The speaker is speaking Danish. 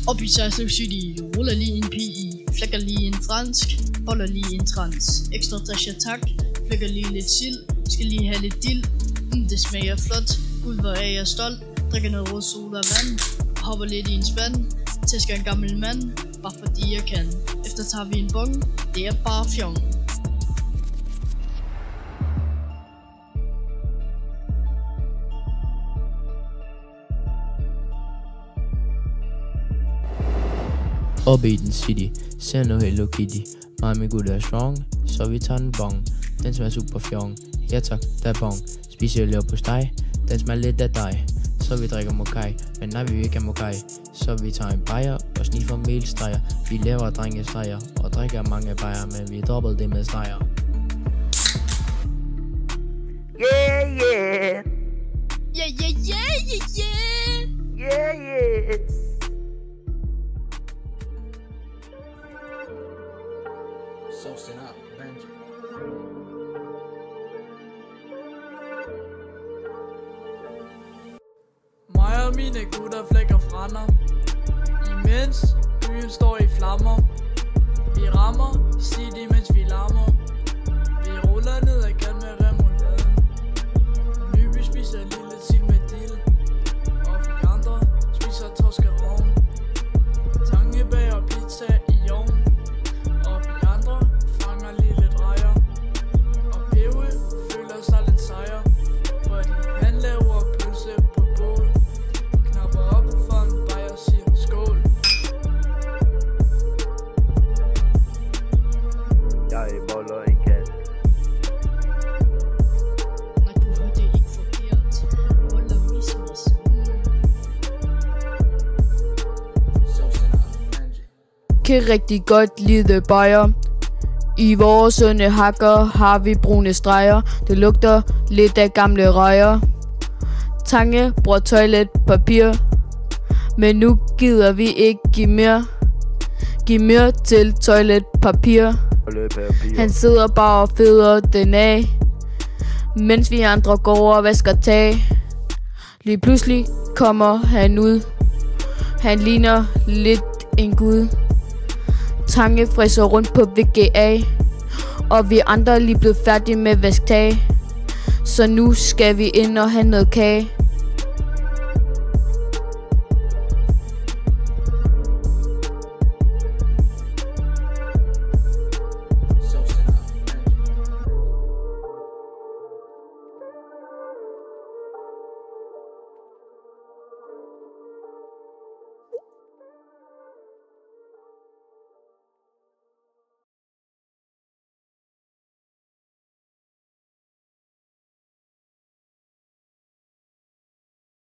Op i Sejrslev City, ruller lige en PI, flækker lige en fransk, boller lige en trans. Ekstra tasha tak, flækker lige lidt sild, skal lige have lidt dild. Det smager flot, gud hvor er jeg stolt. Drikker noget rød soda og vand, hopper lidt i en spand. Tæsker en gammel mand, bare fordi jeg kan. Efter tager vi en bong, det er bare fjong. Op i den city, ser nu Hello Kitty. Mig og min gut er strong, så vi tager en bong. Den smager super fjong, ja tak, der er bong. Spiser jeg på steg, den smager lidt af dig. Så vi drikker mokai, men nej vi vil ikke have mokai. Så vi tager en bajer og sniffer melstreger. Vi laver drengestreger og drikker mange bajer, men vi dropper det med streger. Yeah, yeah. Yeah, yeah, yeah, yeah, yeah. Yeah, yeah. Saucing up, Benji. Mig og mine gutter flækker frænder, imens byen står i flammer. Vi rammer city, mens vi larmer. Vi ruller ned ad gaden med remouladen. Nyby spiser lille sild med dill, og vi andre spiser torskerovn. Tange bager pizza i ovn, og vi andre fanger lille drejer. Og Pewe føler sig lidt sejr, fordi han laver pølse på bål. Knapper op for en bajer og siger skål. Jeg boller en kat. Nej, du hørte ikke forkert. Boller mismis. Saucing up, Benji. Kan rigtig godt lide bajer. I vores sunde hakker har vi brune streger. Det lugter lidt af gamle røger. Tange bruger toiletpapir, men nu gider vi ikke give mere. Giv mere til toiletpapir. Han sidder bare og feder den af, mens vi andre går og vasker tag. Lige pludselig kommer han ud. Han ligner lidt en gud. Tange frisser rundt på VGA, og vi andre er lige blevet færdige med at vaske tag. Så nu skal vi ind og have noget kage.